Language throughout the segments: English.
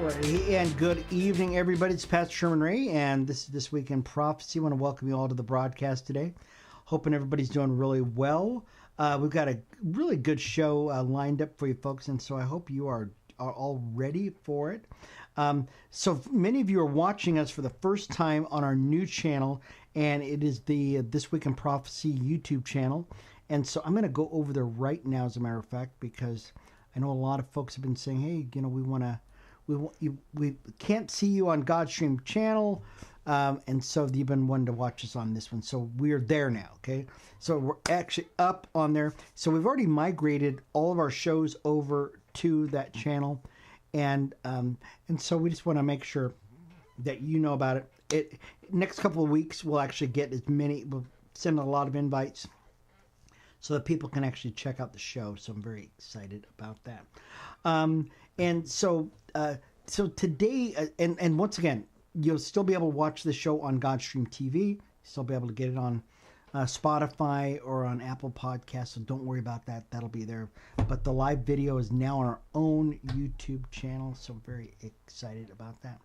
Alrighty, and good evening, everybody. It's Pastor Sherman Ray, and this is This Week in Prophecy. I want to welcome you all to the broadcast today. Hoping everybody's doing really well. We've got a really good show lined up for you folks, and so I hope you are all ready for it. So many of you are watching us for the first time on our new channel, and it is the This Week in Prophecy YouTube channel. And so I'm going to go over there right now, as a matter of fact, because I know a lot of folks have been saying, hey, you know, we can't see you on Godstream channel, and so you've been wanting to watch us on this one. So we're there now, okay? So we're actually up on there. So we've already migrated all of our shows over to that channel, and so we just want to make sure that you know about it. Next couple of weeks, we'll actually get we'll send a lot of invites so that people can actually check out the show. So I'm very excited about that. And so today, and once again, you'll still be able to watch the show on Godstream TV. Still be able to get it on Spotify or on Apple Podcasts. So don't worry about that. That'll be there. But the live video is now on our own YouTube channel. So I'm very excited about that.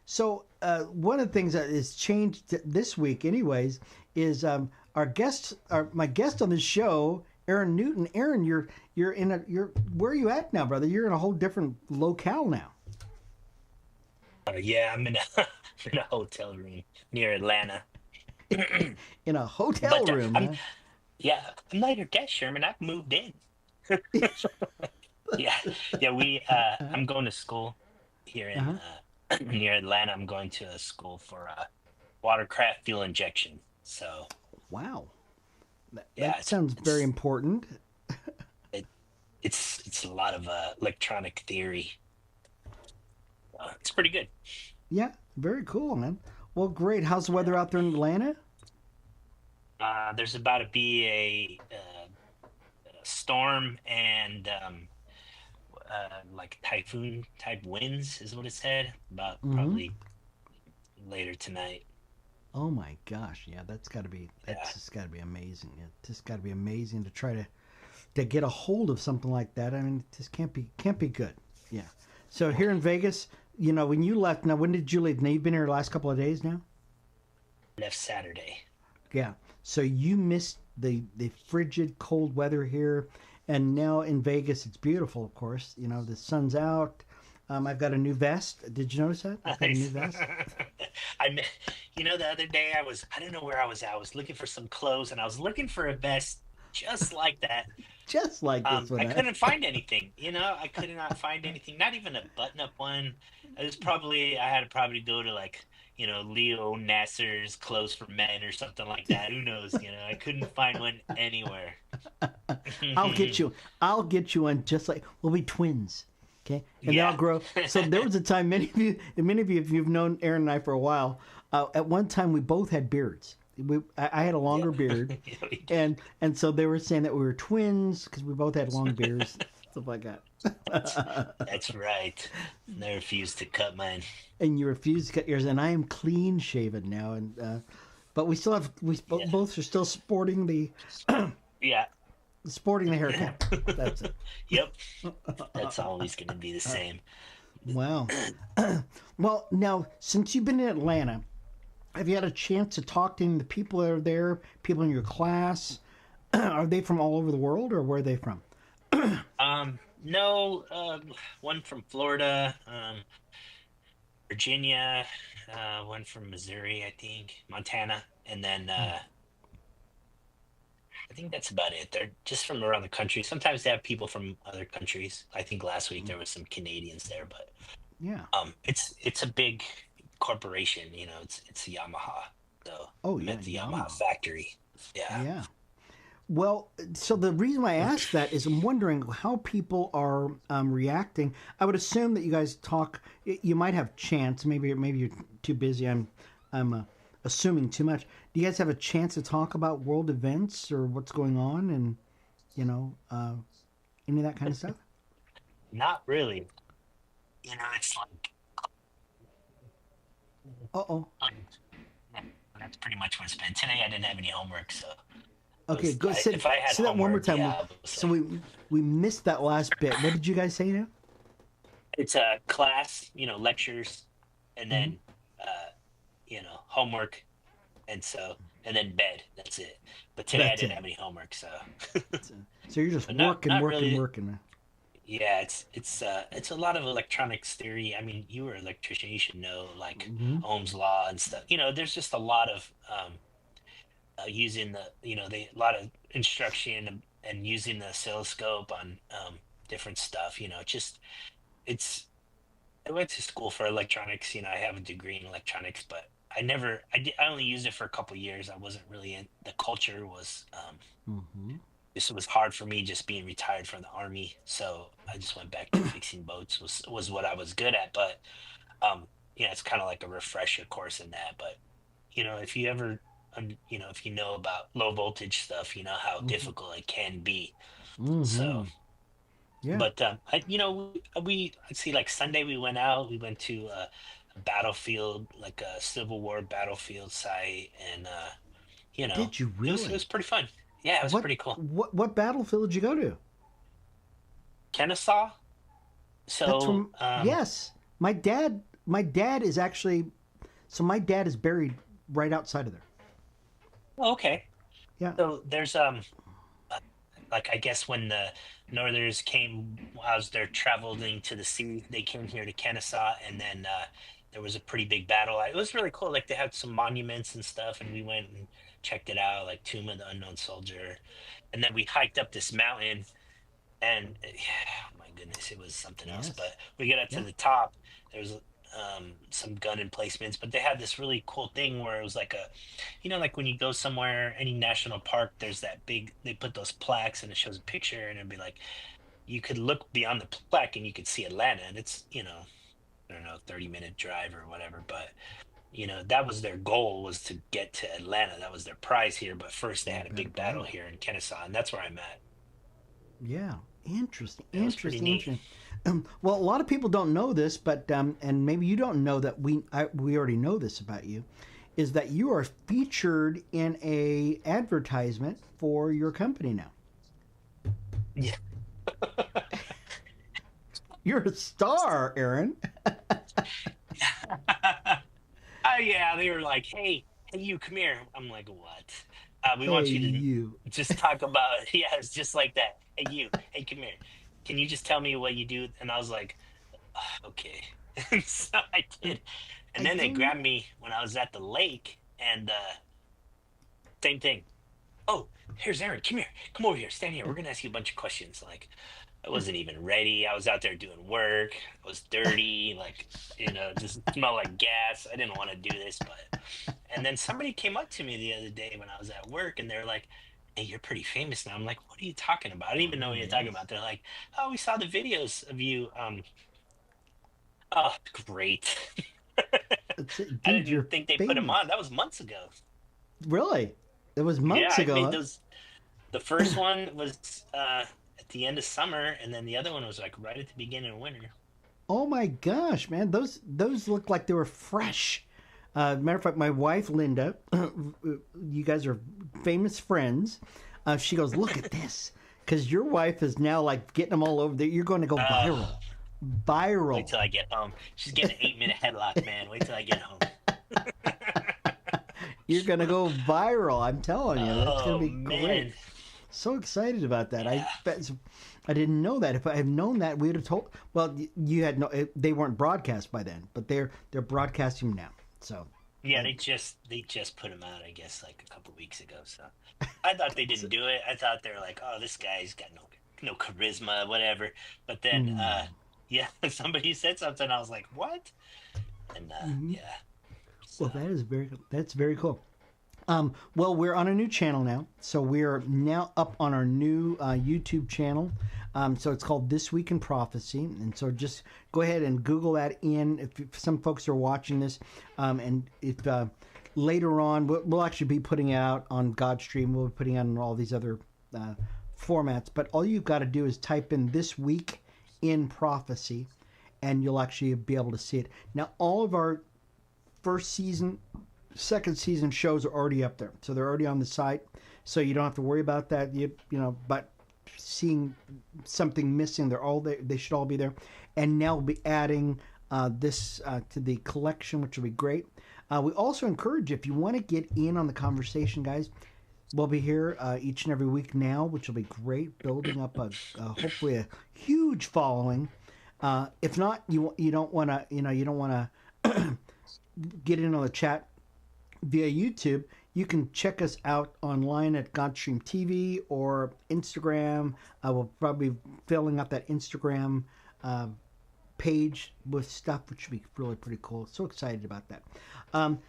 So one of the things that has changed this week, anyways, is my guest on the show, Aaron Newton. Aaron, you're where are you at now, brother? You're in a whole different locale now. Yeah, I'm in a hotel room near Atlanta. In a hotel But room, huh? I'm not your guest, Sherman. I've moved in. Yeah, I'm going to school here in near Atlanta. I'm going to a school for watercraft fuel injection. So Wow, yeah, that sounds very important. it's a lot of electronic theory. It's pretty good. Yeah, very cool, man. Well, great. How's the weather out there in Atlanta? There's about to be a storm and like typhoon type winds is what it said about probably later tonight. Oh my gosh, yeah, that's just got to be amazing. It's just got to be amazing to try to get a hold of something like that. I mean, it just can't be good. Yeah. So here in Vegas, you know, when you left, now when did you leave? Now you've been here the last couple of days now? Left Saturday. Yeah. So you missed the frigid cold weather here, and now in Vegas it's beautiful, of course. You know, the sun's out. I've got a new vest. Did you notice that? I've got a new vest. The other day I don't know where I was at. I was looking for some clothes and I was looking for a vest just like that. Just like this one. I couldn't find anything. I could not find anything. Not even a button-up one. I had to probably go to Leo Nasser's Clothes for Men or something like that. Who knows? I couldn't find one anywhere. I'll get you one. Just like we'll be twins. Okay, and Yeah. they'll grow. So there was a time, many of you, if you've known Aaron and I for a while, at one time we both had beards. I had a longer beard, and so they were saying that we were twins because we both had long beards, stuff like that. That's right. And I refused to cut mine. And you refused to cut yours, and I am clean shaven now, and but we still have both are still sporting the Yeah. sporting the haircut. That's it. Yep. That's always going to be the same. Wow. Well, now, since you've been in Atlanta, have you had a chance to talk to any of the people that are there, people in your class? Are they from all over the world, or where are they from? No, one from Florida, Virginia, one from Missouri, I think, Montana, and then I think that's about it. They're just from around the country. Sometimes they have people from other countries. I think last week there was some Canadians there, but Yeah. it's a big corporation. It's Yamaha. So Oh, I'm yeah, at the Yamaha. Yamaha factory. Yeah. Yeah. Well, so the reason I asked that is I'm wondering how people are reacting. I would assume that you guys talk. You might have chance. Maybe you're too busy. I'm assuming too much. Do you guys have a chance to talk about world events or what's going on, and any of that kind of stuff? Not really. It's like Uh-oh. that's pretty much what it's been. Today I didn't have any homework, so Okay, go say if I had that one more homework, time. yeah. So we missed that last bit. What did you guys say now? It's a class, lectures, and Hmm. then homework, and then bed. That's it. But today I That's didn't it. have any homework, so So you're just but not working, not working, really. working. Yeah, it's a lot of electronics theory. I mean, you were an electrician, you should know like Hmm. Ohm's law and stuff. There's just a lot of using a lot of instruction and using the oscilloscope on different stuff. It's I went to school for electronics. I have a degree in electronics, but I only used it for a couple years. I wasn't really in the culture was Hmm. this was hard for me just being retired from the army. So I just went back to fixing boats was what I was good at. But it's kind of like a refresher course in that. But if you ever if you know about low voltage stuff, you know how Hmm. difficult it can be. So Hmm. Yeah. but I'd see like Sunday we went out. We went to a battlefield, like a Civil War battlefield site, and Did you it was really? pretty fun. Yeah, it was pretty cool. What battlefield did you go to? Kennesaw. That's So from yes. My dad is actually so my dad is buried right outside of there. okay. Yeah. So there's like I guess when the Northerners came, as they're traveling to the sea, they came here to Kennesaw, and then there was a pretty big battle. It was really cool. Like they had some monuments and stuff, and we went and checked it out, like Tomb of the Unknown Soldier, and then we hiked up this mountain, and oh my goodness, it was something else. Yes. But we got up to Yeah. the top. There was some gun emplacements, but they had this really cool thing where it was like like when you go somewhere, any national park, there's that big, they put those plaques and it shows a picture and it'd be like, you could look beyond the plaque and you could see Atlanta and it's, I don't know, 30-minute drive or whatever. But, that was their goal was to get to Atlanta. That was their prize here. But first they You had a better big battle believe it. here in Kennesaw and that's where I'm at. Yeah. Interesting. It was pretty Interesting. neat. Interesting. Well, a lot of people don't know this, but and maybe you don't know that we already know this about you, is that you are featured in a advertisement for your company now. Yeah. You're a star, Aaron. Oh yeah, they were like, hey, you come here. I'm like, what? We Hey, want you to you. just talk about, yeah, it's just like that. Hey, come here. Can you just tell me what you do? And I was like, okay. And so I did. And I then they told you. grabbed me when I was at the lake, and same thing. Oh, here's Aaron. Come here. Come over here. Stand here. We're gonna ask you a bunch of questions. Like, I wasn't even ready. I was out there doing work. I was dirty, like, just smelled like gas. I didn't want to do this, but and then somebody came up to me the other day when I was at work and they're like, "Hey, you're pretty famous now." I'm like, "What are you talking about?" I didn't even know Oh what you're talking yes. about. They're like, "Oh, we saw the videos of you." Oh, great. That's it. I Dude, you're didn't think they put them on. famous. That was months ago. Really? It was Yeah, months I ago, made huh? those. The first one was at the end of summer, and then the other one was like right at the beginning of winter. Oh my gosh, man, those look like they were fresh. Matter of fact, my wife Linda, you guys are famous friends. She goes, look at this, because your wife is now like getting them all over there. You're going to go Uh, viral, Wait viral. till I get home. She's getting an 8-minute headlock, man. Wait till I get home. You're going to go viral. I'm telling you, that's going to Oh be great. man. So excited about that. Yeah. I didn't know that. If I had known that, we would have told. Well, you had no. They weren't broadcast by then, but they're broadcasting them now. So, Yeah, I, they just put him out, I guess, like a couple weeks ago. So I thought they didn't do it. I thought they were like, oh, this guy's got no charisma, whatever. But then mm, yeah, somebody said something, I was like, what? And mhm. yeah. So Well, that's very cool. Well, we're on a new channel now, so we're now up on our new YouTube channel. So it's called This Week in Prophecy, and so just go ahead and Google that in. If some folks are watching this, and if later on we'll actually be putting it out on Godstream, we'll be putting it out on all these other uh, formats. But all you've got to do is type in This Week in Prophecy, and you'll actually be able to see it. Now, all of our first season, second season shows are already up there, so they're already on the site. So you don't have to worry about that. But seeing something missing. They're all there. They should all be there. And now we'll be adding this to the collection, which will be great. We also encourage, if you want to get in on the conversation, guys, we'll be here each and every week now, which will be great, building up hopefully a huge following. If not, you don't want to you don't want to get in on the chat via YouTube. You can check us out online at Godstream TV or Instagram. I will probably be filling up that Instagram uh, page with stuff, which would be really pretty cool. So excited about that.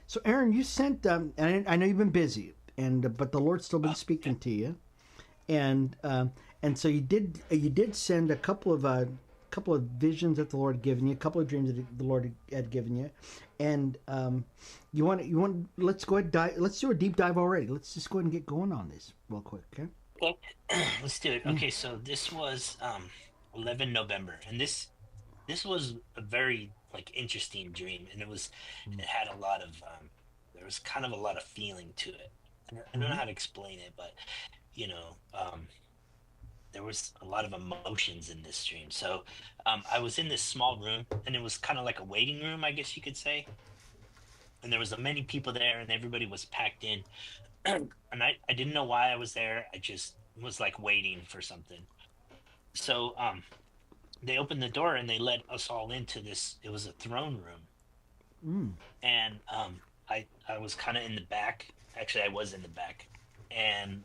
So, Aaron, you sent, and I know you've been busy, and but the Lord's still been speaking to you, and so you did send a couple of visions that the Lord had given you, a couple of dreams that the Lord had given you, and you want let's go ahead let's do a deep dive already. Let's just go ahead and get going on this real quick, okay? Okay. Let's do it. Okay, so this was 11 November, and this was a very like interesting dream, and it had a lot of there was kind of a lot of feeling to it. I don't know Mm-hmm. how to explain it, but you know, there was a lot of emotions in this stream. So I was in this small room, and it was kind of like a waiting room, I guess you could say. And there was many people there, and everybody was packed in. And I didn't know why I was there. I just was like waiting for something. So they opened the door and they let us all into this. It was a throne room, Mm. and I was kind of in the back. Actually, I was in the back, and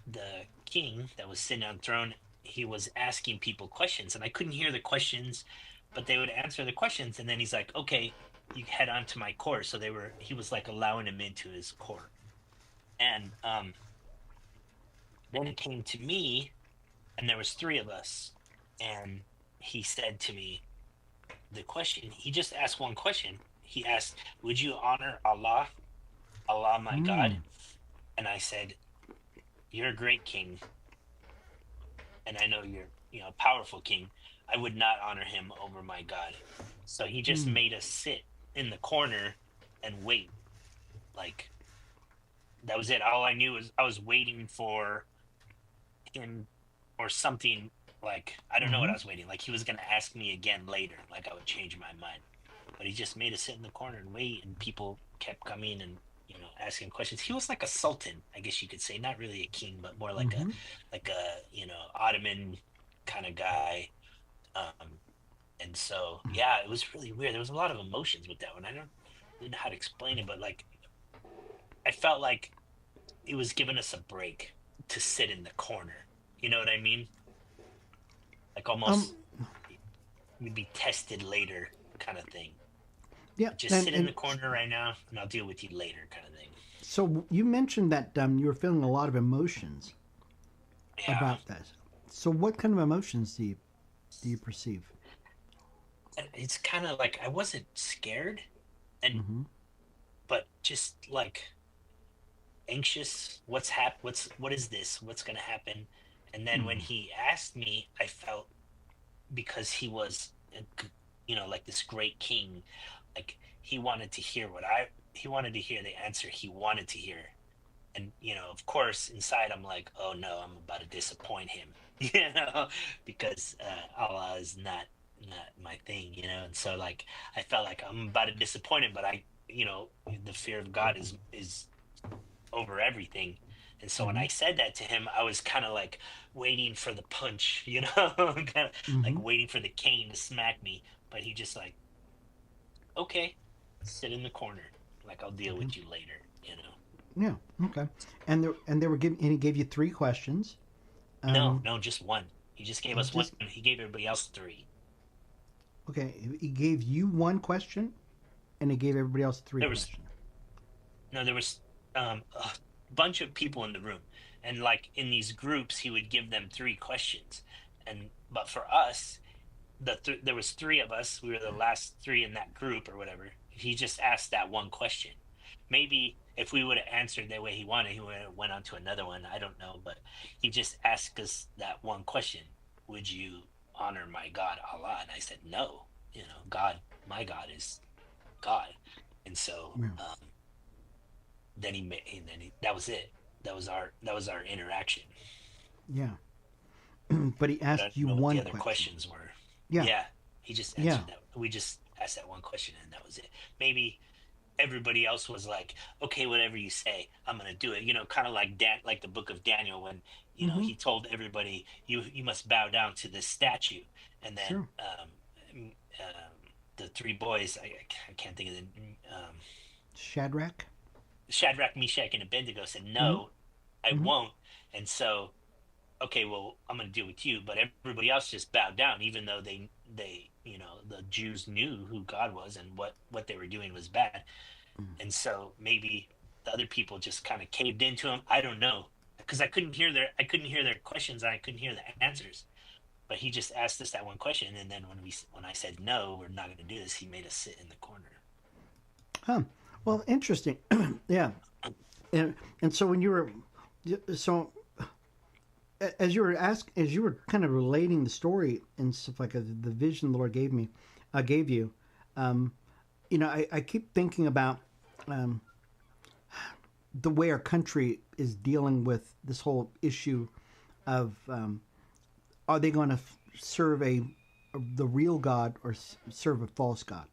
the king that was sitting on the throne, he was asking people questions, and I couldn't hear the questions, but they would answer the questions, and then he's like, "Okay, you head on to my court." So he was like allowing him into his court, and then it came to me, and there was three of us, and he said to me the question. He just asked one question. He asked, "Would you honor Allah, Allah my God?" Mm. And I said, "You're a great king, and I know you're, a powerful king. I would not honor him over my God." So he just Mm. made us sit in the corner and wait. Like that was it. All I knew was I was waiting for him or something. Like I don't know what Mm-hmm. I was waiting. Like he was gonna ask me again later. Like I would change my mind. But he just made us sit in the corner and wait, and people kept coming and asking questions. He was like a sultan, I guess you could say, not really a king, but more Mm-hmm. like a Ottoman kind of guy. Um, and so yeah, it was really weird. There was a lot of emotions with that one. I don't really know how to explain it, but like I felt like it was giving us a break to sit in the corner. You know what I mean? Like Um. almost we'd be tested later, kind of thing. Yeah. Just And sit in the corner right now, and I'll deal with you later, kind of thing. so you mentioned that you were feeling a lot of emotions Yeah, about that. So what kind of emotions do you perceive? and it's kind of like I wasn't scared, and Mm-hmm. but just like anxious. What is this? What's gonna happen? And then when Mm-hmm. he asked me, I felt because he was, like this great king, like he wanted to hear he wanted to hear the answer he wanted to hear. And of course inside I'm like, oh no, I'm about to disappoint him. Because Allah is not my thing. And so like I felt like I'm about to disappoint him, but the fear of God is over everything. And so when Mm-hmm. I said that to him, I was kind of like waiting for the punch, kind of like Mm-hmm. waiting for the cane to smack me. But he just like, okay, sit in the corner, like I'll deal Okay. with you later. Yeah. Okay. And they were giving and he gave you three questions. No, Um. no, just one. He just gave us one. Just He gave everybody else three. okay. He gave you one question, and he gave everybody else three There was questions. no, there was a bunch of people in the room, and like in these groups, he would give them three questions, and but for us, there was three of us. We were the last three in that group or whatever. He just asked that one question. Maybe if we would have answered the way he wanted, he would have went on to another one. I don't know, but he just asked us that one question: "Would you honor my God, Allah?" And I said, "No. God, my God is God." And so Yeah. then he made, and then that was it. That was our interaction. Yeah. But he But I asked don't you know what the one other question. questions were. Yeah. Yeah, he just Yeah. answered that. We just asked that one question, and that was it. Maybe everybody else was like, okay, whatever you say, I'm gonna do it. Kind of like like the book of Daniel when Mm-hmm. he told everybody, you must bow down to this statue, and then Sure. the three boys, I can't think of the Shadrach. Shadrach, Meshach, and Abednego said, Mm-hmm. no, I Mm-hmm. won't. And so, okay, well, I'm going to deal with you. But everybody else just bowed down, even though the Jews knew who God was and what they were doing was bad. And so maybe the other people just kind of caved into him. I don't know, because I couldn't hear their questions. And I couldn't hear the answers. But he just asked us that one question, and then when I said no, we're not going to do this, he made us sit in the corner. Huh. Well, interesting. Yeah. And so when you were so as you were kind of relating the story and stuff like the vision the Lord gave you, um, I keep thinking about um, the way our country is dealing with this whole issue of are they going to serve the real God or serve a false God?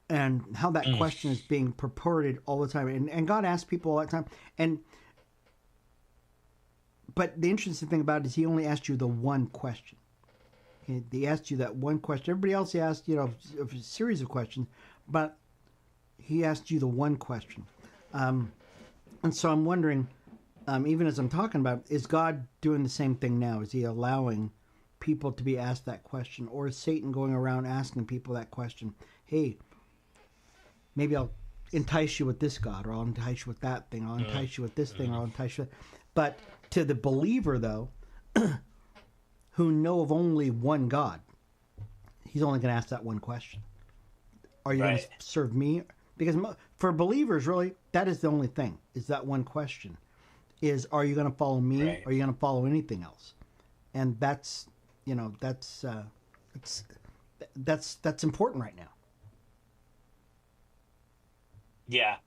And how that Mm, question is being purported all the time. And God asks people all the time. And but the interesting thing about it is he only asked you the one question. He asked you that one question. Everybody else he asked, a series of questions, but he asked you the one question. Um, and so I'm wondering, even as I'm talking about, is God doing the same thing now? Is he allowing people to be asked that question? Or is Satan going around asking people that question? Hey, maybe I'll entice you with this God, or I'll entice you with that thing, I'll mm, entice you with this thing, or I'll mm. entice you. But to the believer, though, who know of only one God, he's only going to ask that one question: are you going to Right, serve me? Because for believers, really, that is the only thing. Is that one question? Is are you going to follow me? right. Or are you going to follow anything else? And it's that's important right now. Yeah.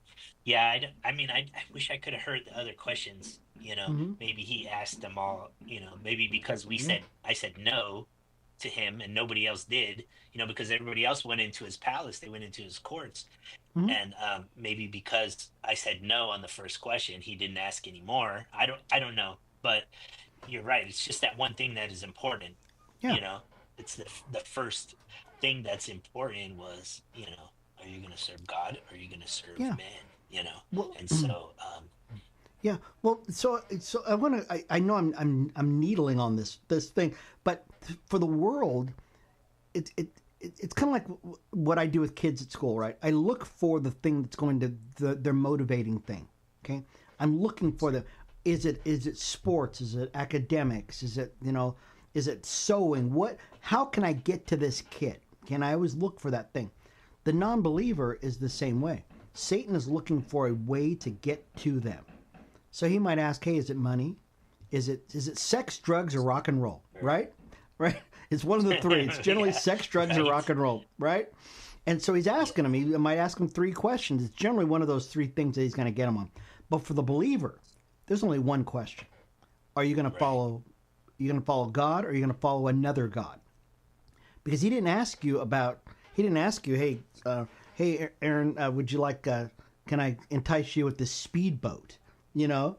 Yeah, I mean, I wish I could have heard the other questions. Mm-hmm. Maybe he asked them all, maybe because Yeah. I said no to him and nobody else did, because everybody else went into his palace, they went into his courts. Mm-hmm. And maybe because I said no on the first question, he didn't ask any more. I don't know. But you're right. It's just that one thing that is important, Yeah. you know. It's the first thing that's important was, are you going to serve God or are you going to serve Yeah. man? Well. And so Yeah. Well, so I want to. I know I'm needling on this thing, but for the world, it's kind of like what I do with kids at school, right? I look for the thing that's going to their motivating thing. Okay, I'm looking for the. Is it sports? Is it academics? Is it sewing? What? How can I get to this kid? Can I always look for that thing? The non-believer is the same way. Satan is looking for a way to get to them. So he might ask, "Hey, is it money? Is it sex, drugs, or rock and roll?" Right? Right? It's one of the three. It's generally yeah, sex, drugs, or right. rock and roll. Right? And so he's Yeah, asking him. He might ask him three questions. It's generally one of those three things that he's going to get him on. But for the believer, there's only one question: Are you going to right. follow? Are you going to follow God, or are you going to follow another God? Because he didn't ask you about. He didn't ask you, "Hey, Aaron, would you like? Can I entice you with this speedboat?" You know,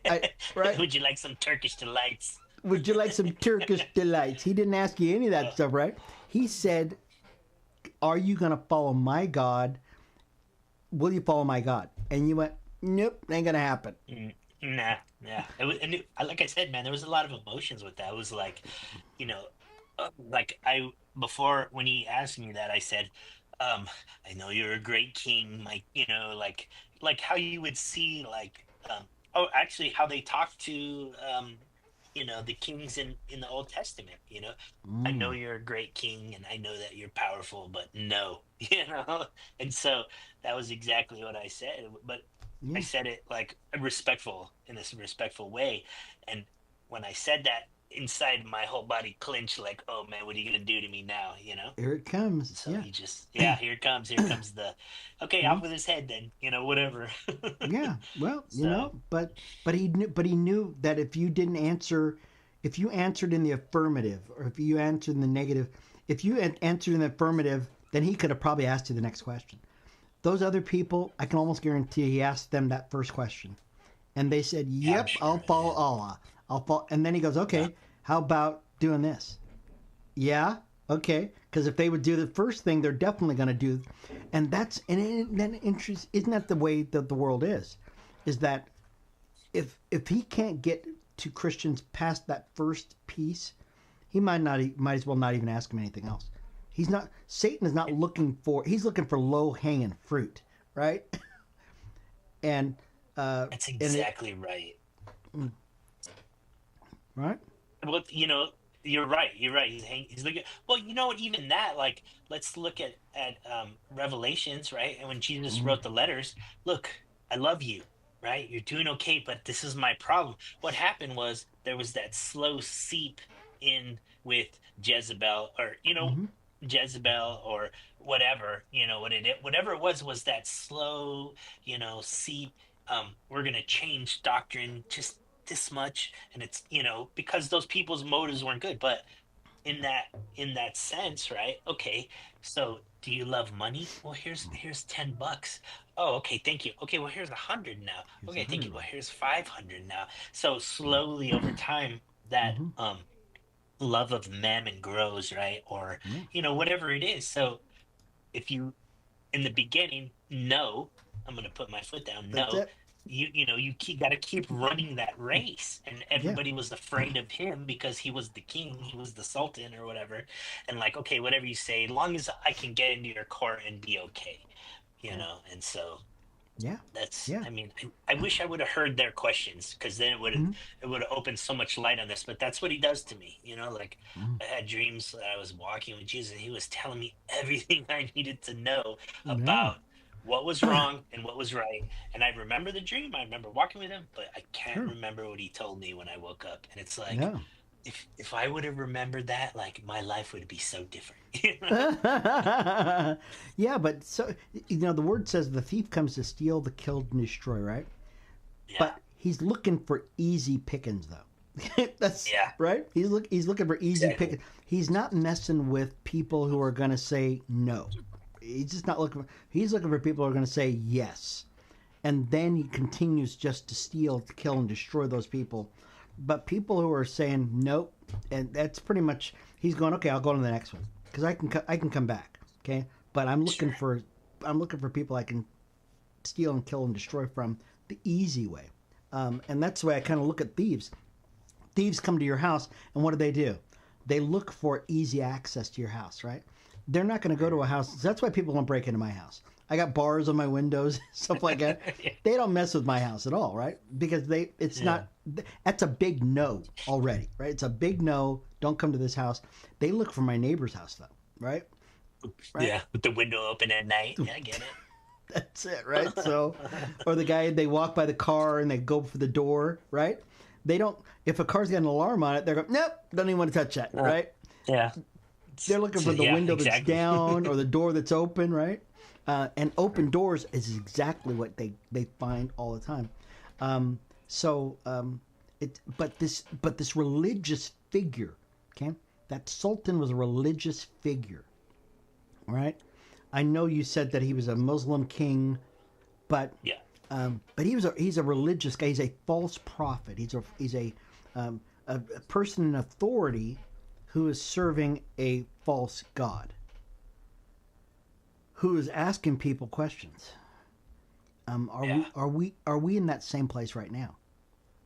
I right. Would you like some Turkish delights? Would you like some Turkish delights? He didn't ask you any of that Uh, stuff, right? He said, "Are you going to follow my God? Will you follow my God?" And you went, "Nope, ain't going to happen." nah, yeah. Like I said, man, there was a lot of emotions with that. It was like, you know, like I before when he asked me that, I said, um, I know you're a great king, like like how you would see oh, actually how they talk to the kings in the Old Testament. I know Mm, you're a great king, and I know that you're powerful, but no, and so that was exactly what I said. But I yeah. said it like respectful in this respectful way, and when I said that. inside my whole body clenched, like, oh man, what are you gonna do to me now? Here it comes. So Yeah. he just, yeah, here comes the, okay, Mhm. off with his head then, whatever. Yeah. Well, So but he knew that if you didn't answer, if you answered in the affirmative, or if you answered in the negative, if you answered in the affirmative, then he could have probably asked you the next question. Those other people, I can almost guarantee he asked them that first question, and they said, yeah, I'm "Yep, I'll sure. follow Yeah. Allah. I'll follow." And then he goes, Yeah. "Okay, how about doing this?" Yeah, okay. Because if they would do the first thing, they're definitely going to do, and then interest. Isn't that the way that the world is? Is that if he can't get to Christians past that first piece, he might as well not even ask him anything else. He's not Satan is not looking for he's looking for low hanging fruit, right? and uh That's and it exactly right. right. Well, you're right. You're right. He's looking. Well, you know what? Even that, like, let's look at Revelations, right? And when Jesus Mm-hmm. wrote the letters, look, I love you, right? You're doing okay, but this is my problem. What happened was there was that slow seep in with Jezebel, or Mm-hmm. Jezebel, or whatever, whatever it was that slow, seep. We're gonna change doctrine just this much, and it's because those people's motives weren't good, but in that sense, right? Okay, so do you love money? Well, here's $10. Oh, okay, thank you. Okay, well, here's 100 now. Here's a Okay, thank you. hundred. Well, here's 500 now. So slowly over time, that Mm-hmm. love of mammon grows, right? Or Yeah, whatever it is. So if you, in the beginning, no, I'm going to put my foot down, that's no, it. you got to keep running that race, and Yeah, everybody was afraid of him because he was the king, he was the sultan or whatever, and like, okay, whatever you say, as long as I can get into your court and be okay, yeah, and so yeah, that's, yeah. I mean, I wish I would have heard their questions, because then Mm-hmm. it would have opened so much light on this. But that's what he does to me, like, Mm-hmm. I had dreams that I was walking with Jesus, and he was telling me everything I needed to know Yeah. about what was wrong and what was right. And I remember the dream, I remember walking with him, but I can't Sure. remember what he told me when I woke up. And it's like, Yeah. if I would have remembered that, like, my life would be so different. Yeah, but so the word says the thief comes to steal, to kill, and destroy, right? Yeah, But he's looking for easy pickings, though. That's yeah, right. He's looking for easy exactly. pickings. He's not messing with people who are going to say no. He's just not looking. He's looking for people who are going to say yes, and then he continues just to steal, to kill, and destroy those people. But people who are saying nope, and that's pretty much he's going. Okay, I'll go to the next one because I can come back. Okay, but Sure. I'm looking for people I can steal and kill and destroy from the easy way. And that's the way I kind of look at thieves. Thieves come to your house, and what do? They look for easy access to your house, right? They're not going to go to a house. That's why people don't break into my house. I got bars on my windows, stuff like that. Yeah. They don't mess with my house at all, right? Because it's Yeah. not. That's a big no already, right? It's a big no. Don't come to this house. They look for my neighbor's house, though, right? Right. Yeah, with the window open at night. Yeah, I get That's it, right? So, it. or the guy they walk by the car and they go for the door, right? They don't. If a car's got an alarm on it, they're going, nope, don't even want to touch that, Yeah. right? Yeah. They're looking for the Yeah, window that's exactly. down or the door that's open, right? And open doors is exactly what they find all the time. Um, so but this religious figure, okay? That sultan was a religious figure, all right? I know you said that he was a Muslim king, Yeah. but he's a religious guy. He's a false prophet. A person in authority who is serving a false god, who is asking people questions. Yeah. Are we in that same place right now,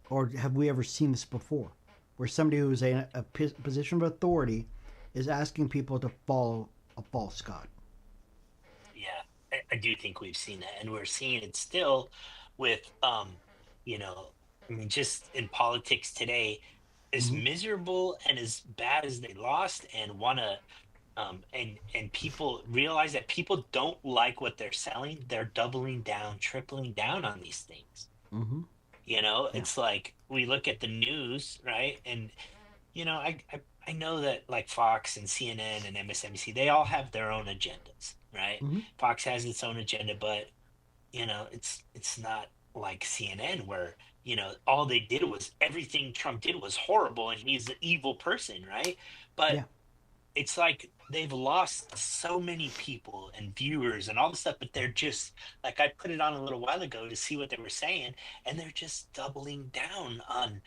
or have we ever seen this before, where somebody who is in a position of authority is asking people to follow a false god? Yeah. I do think we've seen that, and we're seeing it still with you know, I mean, just in politics today, as Mm-hmm. miserable and as bad as they lost, and wanna and people realize that people don't like what they're selling, they're doubling down, tripling down on these things. Mm-hmm. Yeah. It's like we look at the news, right? And I know that like Fox and CNN and MSNBC, they all have their own agendas, right? Hmm. Fox has its own agenda, but it's not like CNN where, all they did was everything Trump did was horrible and he's an evil person, right? But Yeah. it's like they've lost so many people and viewers and all this stuff, but they're just like I put it on a little while ago to see what they were saying, and they're just doubling down on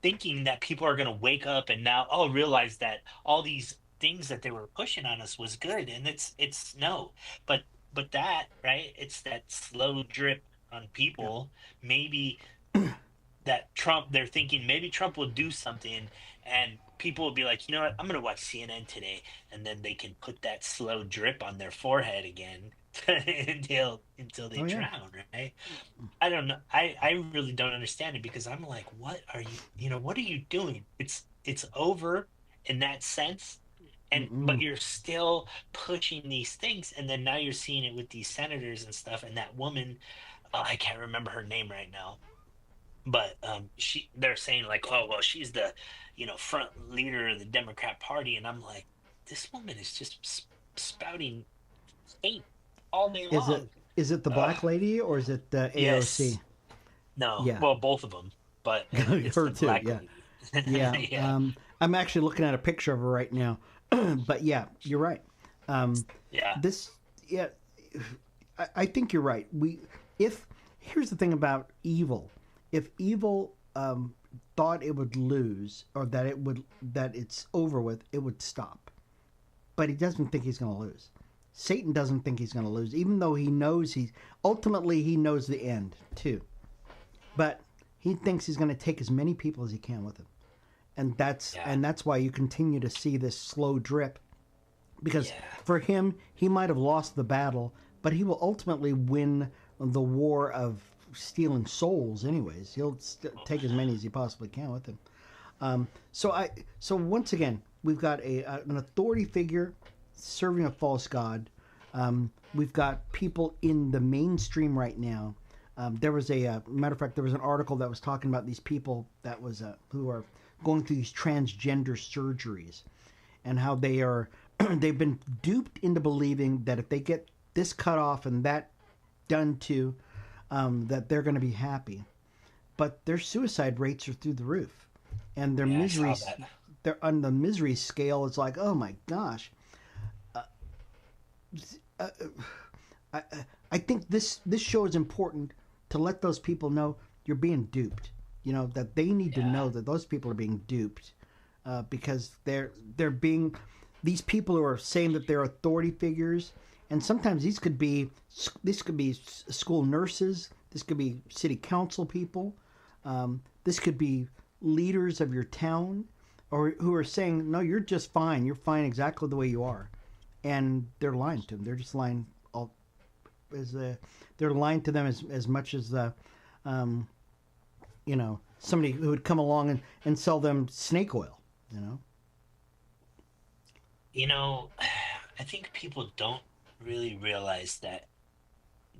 thinking that people are going to wake up and now realize that all these things that they were pushing on us was good, and it's no. But that, right, it's that slow drip on Yeah. people. Maybe that Trump, they're thinking maybe Trump will do something, and people will be like, you know what, I'm going to watch CNN today, and then they can put that slow drip on their forehead again until they Oh yeah. drown, right? I don't know. I really don't understand it because I'm like, what are what are you doing? It's over in that sense, and but Mm-mm. you're still pushing these things, and then now you're seeing it with these senators and stuff, and that woman, I can't remember her name right now, but they're saying like, oh well, she's the front leader of the Democrat Party, and I'm like, this woman is just spouting hate all day Is it long. is it the Ugh, black lady or is it the AOC? yes. No, Yeah. well, both of them, but it's Her the too. black Yeah. lady. Yeah. Yeah, I'm actually looking at a picture of her right now. But yeah, you're right. Um, yeah, this, yeah, I think you're right. If here's the thing about evil, if evil thought it would lose or that it's over with, it would stop. But he doesn't think he's going to lose. Satan doesn't think he's going to lose, even though he knows he knows the end too. But he thinks he's going to take as many people as he can with him, and that's yeah, and that's why you continue to see this slow drip, because yeah. for him he might have lost the battle, but he will ultimately win the war of stealing souls anyways. He'll take as many as he possibly can with him. So once again, we've got an authority figure serving a false god. We've got people in the mainstream right now. There was matter of fact, there was an article that was talking about these people that was who are going through these transgender surgeries, and how they've been duped into believing that if they get this cut off and that done to, that they're going to be happy. But their suicide rates are through the roof, and their Yeah, I misery, saw that. they're on the misery scale. It's like, oh my gosh. Uh, I, I think this show is important to let those people know you're being duped. You know that they need to Yeah, know that those people are being duped, because they're being these people who are saying that they're authority figures, and sometimes this could be school nurses, this could be city council people, this could be leaders of your town, or who are saying no, you're just fine, you're fine exactly the way you are, and they're lying to them. They're just lying all as they're lying to them as much as the um, somebody who would come along and sell them snake oil. You know. you know, I think people don't really realize that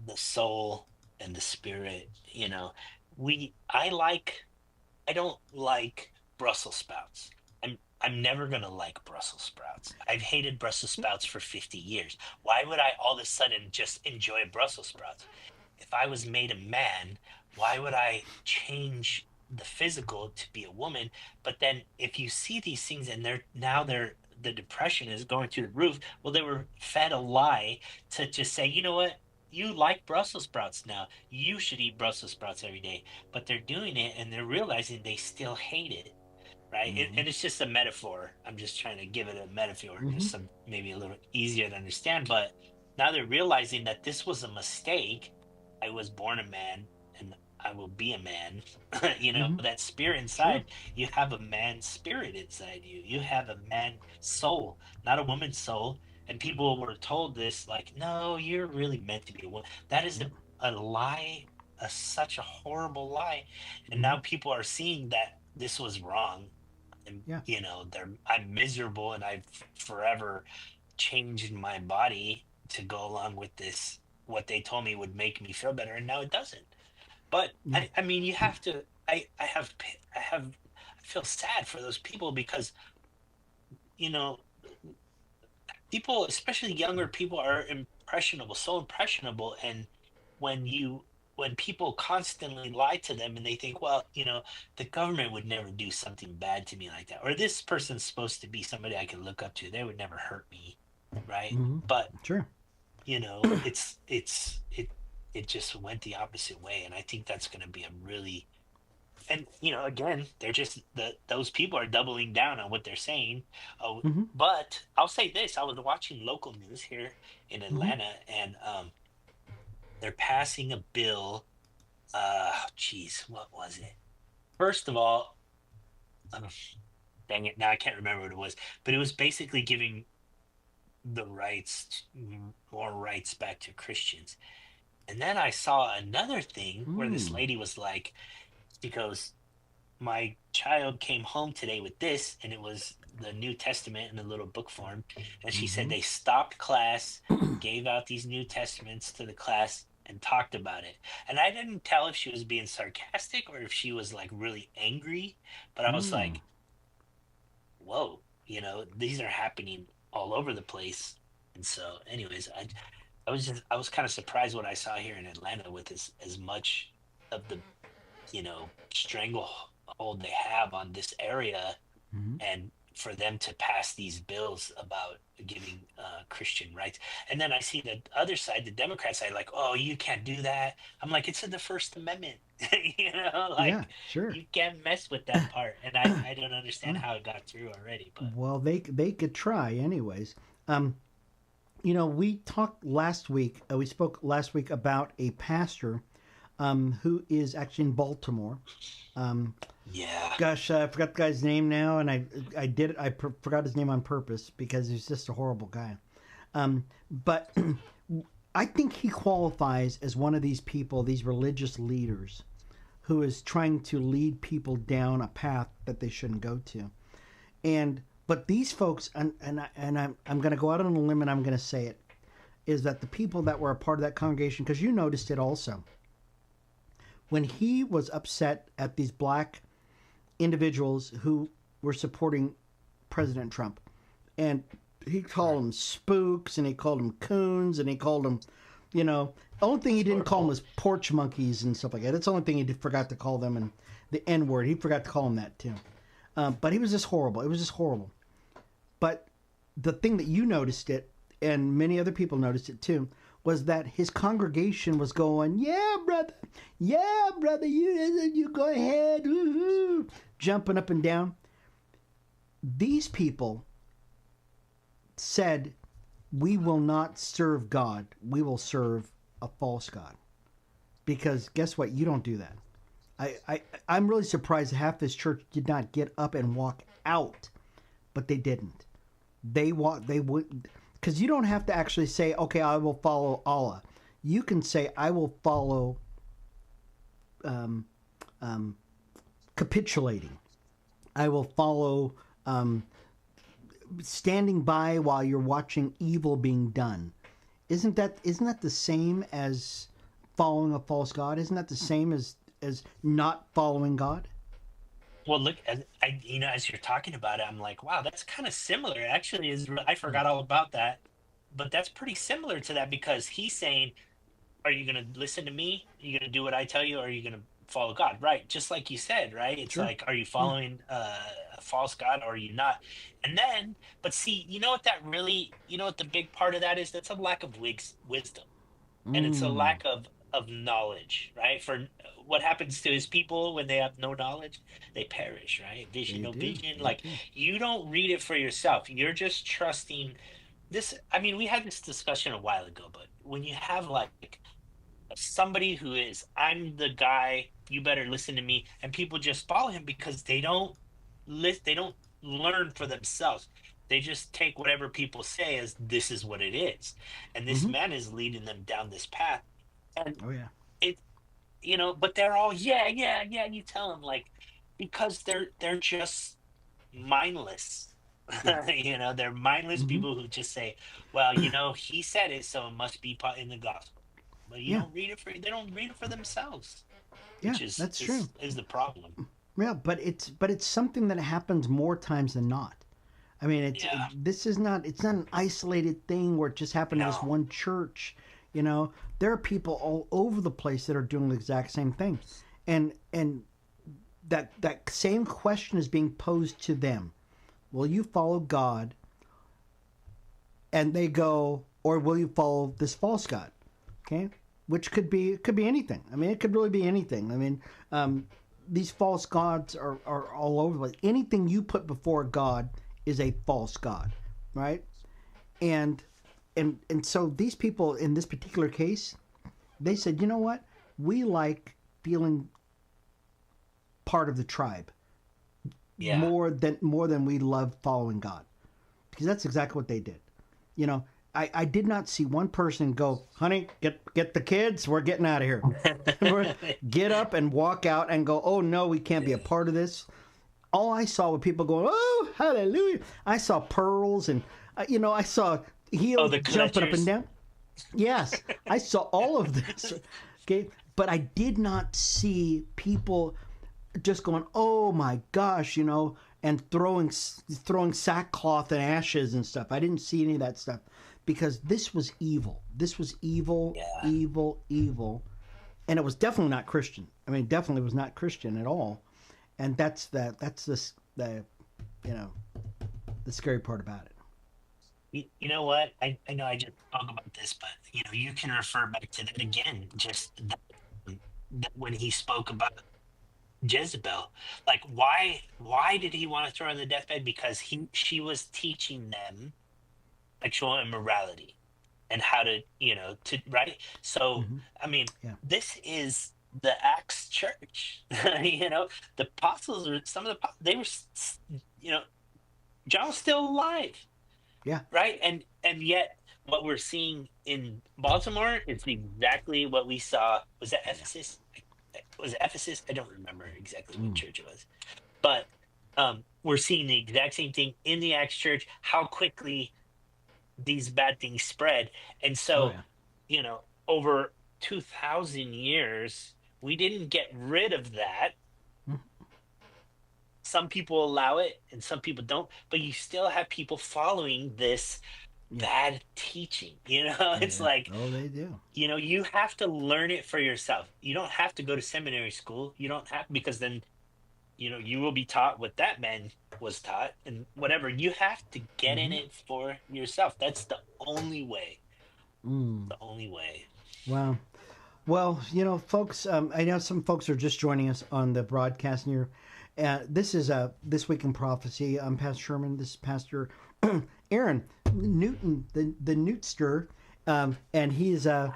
the soul and the spirit, I don't like Brussels sprouts. I'm never gonna like Brussels sprouts. I've hated Brussels sprouts for 50 years. Why would I all of a sudden just enjoy Brussels sprouts? If I was made a man, why would I change the physical to be a woman? But then if you see these things and they're the depression is going through the roof, well, they were fed a lie to just say, you know what? You like Brussels sprouts now. You should eat Brussels sprouts every day. But they're doing it and they're realizing they still hate it, right? Mm-hmm. And it's just a metaphor. I'm just trying to give it a metaphor, Mm-hmm. just some maybe a little easier to understand. But now they're realizing that this was a mistake. I was born a man and I will be a man. Mm-hmm. That spirit Sure. inside, you have a man spirit inside you. You have a man soul, not a woman's soul. And people were told this, like, no, you're really meant to be a woman. That is Yep. a lie, such a horrible lie. And Mm-hmm. now people are seeing that this was wrong. And, Yeah. I'm miserable and I've forever changed my body to go along with this, what they told me would make me feel better. And now it doesn't. But Yeah. I mean, you have to. I have feel sad for those people because, you know, people, especially younger people, are impressionable, so impressionable. And when you when people constantly lie to them and they think, well, the government would never do something bad to me like that, or this person's supposed to be somebody I can look up to, they would never hurt me, right? Hmm. But Sure. it just went the opposite way, and I think that's going to be a really, and again, they're just those people are doubling down on what they're saying. Oh, Hmm. but I'll say this: I was watching local news here in Hmm. Atlanta, and they're passing a bill. Geez, what was it? First of all, um, dang it, now I can't remember what it was, but it was basically giving the more rights back to Christians. And then I saw another thing where this Mm. lady was like, she goes, my child came home today with this, and it was the New Testament in a little book form. And she said Hmm. they stopped class, gave out these New Testaments to the class, and talked about it. And I didn't tell if she was being sarcastic or if she was like really angry, but I was Mm. like, whoa, these are happening all over the place. And so, anyways, I was kind of surprised what I saw here in Atlanta with as much of the stranglehold they have on this area, Hmm. and for them to pass these bills about giving Christian rights. And then I see the other side, the Democrat side, like, oh, you can't do that. I'm like, it's in the First Amendment. Yeah, Like sure. you can't mess with that part. And I don't understand Oh, how it got through already, but well, they could try, anyways. Um, we talked last week. We spoke last week about a pastor who is actually in Baltimore. Um, yeah. Gosh, I forgot the guy's name now, and I did it. Forgot his name on purpose because he's just a horrible guy. But I think he qualifies as one of these people, these religious leaders, who is trying to lead people down a path that they shouldn't go to. And but these folks, and I'm going to go out on a limb and I'm going to say it, is that the people that were a part of that congregation, because you noticed it also, when he was upset at these black individuals who were supporting President Trump, and he called Right. them spooks, and he called them coons, and he called them, the only thing he It's didn't call them horrible. was porch monkeys and stuff like that. That's the only thing he forgot to call them, and the N word. He forgot to call them that too. But he was just horrible. It was just horrible. But the thing that you noticed it, and many other people noticed it too, was that his congregation was going, yeah, brother, you go ahead, woo-hoo," jumping up and down. These people said, we will not serve God, we will serve a false God. Because guess what? You don't do that. I'm really surprised half this church did not get up and walk out, but they didn't. They would, because you don't have to actually say, okay, I will follow Allah. You can say, I will follow um, um, capitulating. I will follow standing by while you're watching evil being done. Isn't that the same as following a false god? Isn't that the same as not following God? Well, look, as you're talking about it, I'm like, wow, that's kind of similar. Actually, I forgot all about that, but that's pretty similar to that because he's saying, are you going to listen to me? Are you going to do what I tell you, or are you going to follow God? Right. Just like you said, right? It's Sure. like, are you Yeah. following a false God or are you not? And then, but see, you know what the big part of that is? That's a lack of wisdom, and it's a Mm. lack of knowledge, right? For what happens to his people when they have no knowledge, they perish, right? Vision, They no do. vision. They Like do. you don't read it for yourself. You're just trusting this. I mean, we had this discussion a while ago, but when you have like somebody who is, I'm the guy, you better listen to me, and people just follow him because they don't learn for themselves. They just take whatever people say as this is what it is. And this Hmm. man is leading them down this path. And Oh yeah. it, but they're all, yeah, yeah, yeah. You tell them like, because they're just mindless. Yeah. They're mindless Hmm. people who just say, well, he said it, so it must be in the gospel. But Yeah. they don't read it for themselves, Yeah. which is That's true. is is the problem. Yeah, but it's something that happens more times than not. I mean, Yeah. this is not it's not an isolated thing where it just happened to this No. one church. You know, there are people all over the place that are doing the exact same thing, and that same question is being posed to them. Will you follow God? And they go, or will you follow this false God? Okay, which could be anything. I mean, it could really be anything. I mean, um, these false gods are all over the place. Anything you put before God is a false god, right? And and so these people in this particular case, they said, you know what? We like feeling part of the tribe Yeah. more than we love following God, because that's exactly what they did. You know, I did not see one person go, honey, get the kids, we're getting out of here. Get up and walk out and go, oh no, we can't be a part of this. All I saw were people going, oh, hallelujah. I saw pearls and, I saw Oh, heels the jumping up and clutchers. down. Yes, I saw all of this. Okay. But I did not see people just going, oh my gosh, and throwing sackcloth and ashes and stuff. I didn't see any of that stuff because this was evil. This was evil, Yeah. evil, evil, and it was definitely not Christian. I mean, definitely was not Christian at all. And the you know the scary part about it. You know what? I know I just spoke about this, but you can refer back to that again. Just that when he spoke about Jezebel, like why did he want to throw her on the deathbed? Because she was teaching them sexual immorality and how to to right. So Hmm. I mean, Yeah, this is the Acts church. The apostles are some of they were John was still alive, yeah, right? And yet what we're seeing in Baltimore is exactly what we saw. Was that yeah. Ephesus? Was it Ephesus? I don't remember exactly what Mm. church it was, but we're seeing the exact same thing in the Acts church. How quickly these bad things spread, and Oh so yeah. over 2,000 years, we didn't get rid of that. Mm. Some people allow it, and some people don't. But you still have people following this Yeah, bad teaching. oh It's yeah. like, Oh, they do. you have to learn it for yourself. You don't have to go to seminary school. You don't have, because then, you will be taught what that man was taught and whatever. You have to get in Hmm. it for yourself. That's the only way. Mm. The only way. Wow. Well, folks, I know some folks are just joining us on the broadcast here. This is This Week in Prophecy. I'm Pastor Sherman. This is Pastor Aaron Newton, the Newtster, and he's in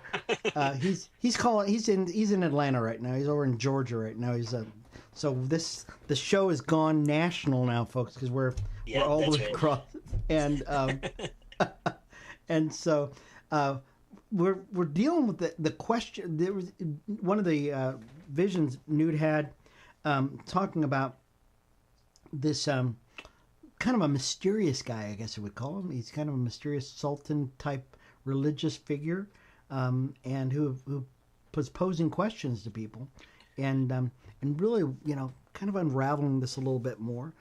Atlanta right now. He's over in Georgia right now. So the show has gone national now, folks, because we're Yeah, all the that's way right. across, and and so we're dealing with the question. There was one of the visions Newt had, talking about this kind of a mysterious guy, I guess I would call him. He's kind of a mysterious sultan type religious figure, and who was posing questions to people, and really, kind of unraveling this a little bit more.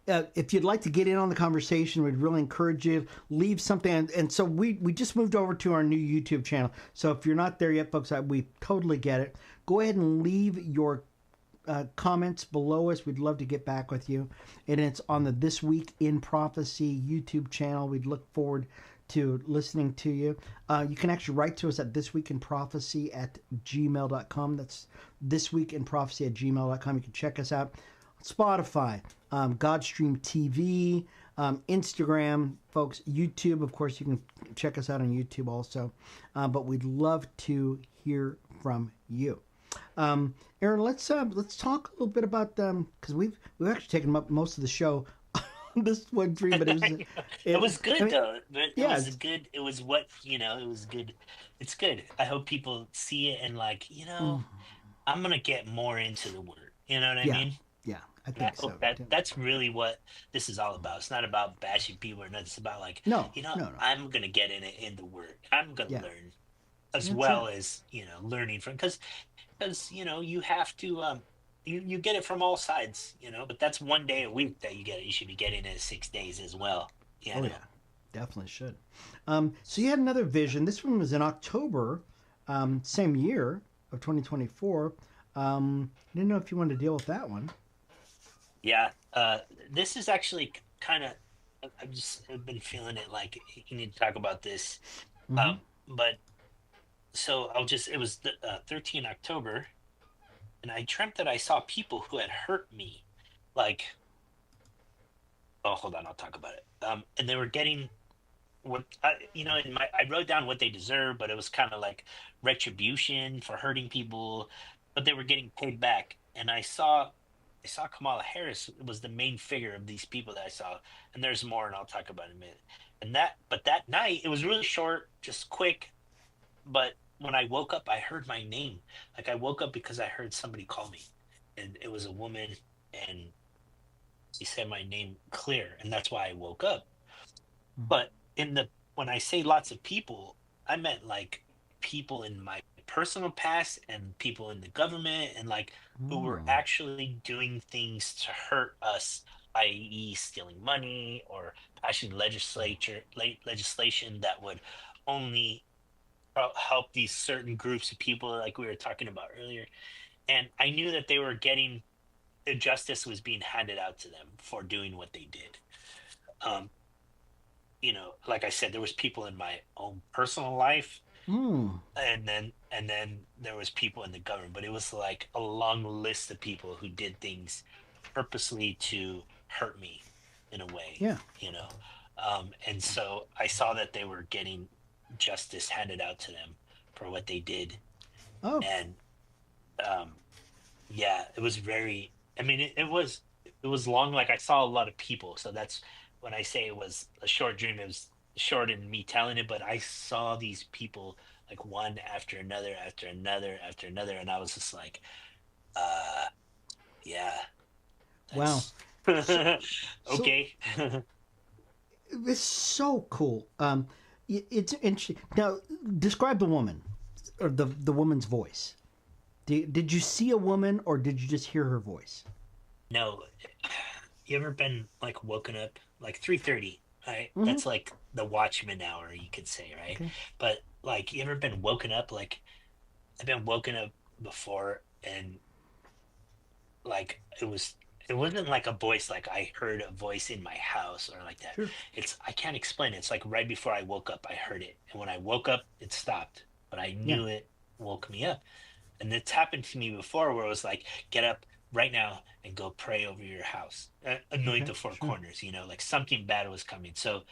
If you'd like to get in on the conversation, we'd really encourage you. Leave something, and so we just moved over to our new YouTube channel. So if you're not there yet, folks, we totally get it. Go ahead and leave your comments below us. We'd love to get back with you. And it's on the This Week in Prophecy YouTube channel. We'd look forward to listening to you. You can actually write to us at thisweekinprophecy at gmail.com. That's thisweekinprophecy at gmail.com. You can check us out on Spotify, Godstream TV, Instagram, folks, YouTube. Of course, you can check us out on YouTube also. But we'd love to hear from you. Aaron, let's talk a little bit about because we've actually taken up most of the show on this one dream, but It was I good mean, though. But it yeah, was good. It was what, it was good. It's good. I hope people see it and mm, I'm gonna get more into the word. You know what I yeah, mean? yeah, I And I think so hope that too. that's really what this is all about. It's not about bashing people or nothing. It's about No, no, no, I'm gonna get in the word. I'm gonna yeah, learn as that's it. well as, learning from, because you have to. you get it from all sides, but that's one day a week that you get it. You should be getting it 6 days as well, you Oh know. yeah, definitely should. So you had another vision. This one was in October, same year of 2024. I didn't know if you wanted to deal with that one. Yeah, this is actually kind of. I've been feeling it like you need to talk about this. Mm-hmm. Um, but so it was the 13 October, and I dreamt that I saw people who had hurt me. Like, oh, hold on, I'll talk about it. And they were getting I wrote down what they deserve, but it was kind of like retribution for hurting people, but they were getting paid back. And I saw Kamala Harris was the main figure of these people that I saw, and there's more, and I'll talk about in a minute. But that night it was really short, just quick. But when I woke up, I heard my name. Like I woke up because I heard somebody call me, and it was a woman, and she said my name clear, and that's why I woke up. But in the when I say lots of people, I meant like people in my personal past and people in the government and like who were Oh. actually doing things to hurt us, i.e., stealing money or passing legislation that would only help these certain groups of people, like we were talking about earlier. And I knew that they were getting justice was being handed out to them for doing what they did. Um, like I said, there was people in my own personal life, Mm. and then there was people in the government, but it was like a long list of people who did things purposely to hurt me in a way, Yeah. you know. And so I saw that they were getting justice handed out to them for what they did, Oh. and um, yeah, it was very. I mean, it was long. Like I saw a lot of people, so that's when I say it was a short dream. It was short in me telling it, but I saw these people like one after another, after another, after another, and I was just like, uh, yeah, Wow. that's So so okay. it's so cool. It's interesting. Now, describe the woman or the woman's voice. Did you see a woman or did you just hear her voice? No, you ever been like woken up like 3:30? Right, Mm-hmm. that's like the Watchman hour, you could say, right? Okay. But like, you ever been woken up like I've been woken up before, and like it wasn't like a voice, like I heard a voice in my house or like that. Sure. I can't explain it. It's like right before I woke up I heard it, and when I woke up it stopped, but I Yeah. knew it woke me up. And it's happened to me before where it was like, get up right now and go pray over your house, anoint Okay. the four Sure. corners, like something bad was coming. So,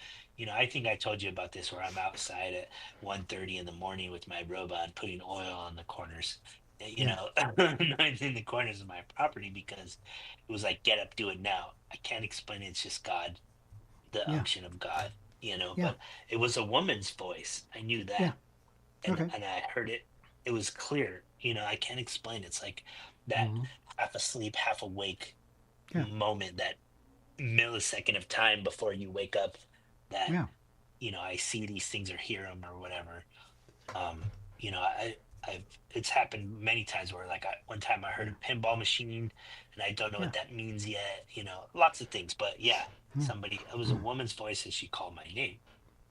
I think I told you about this where I'm outside at 1:30 in the morning with my robe on, putting oil on the corners, Yeah. anointing the corners of my property because it was like, get up, do it now. I can't explain it. It's just God, the Yeah. unction of God, Yeah. but it was a woman's voice. I knew Yeah. that, and Okay. and I heard it. It was clear. I can't explain. It's like that Mm-hmm. half asleep, half awake Yeah. moment, that millisecond of time before you wake up. That Yeah. I see these things or hear them or whatever. Um, I've it's happened many times where like one time I heard Yeah. a pinball machine, and I don't know Yeah. what that means yet. Lots of things, but yeah, Yeah. it was a woman's voice and she called my name.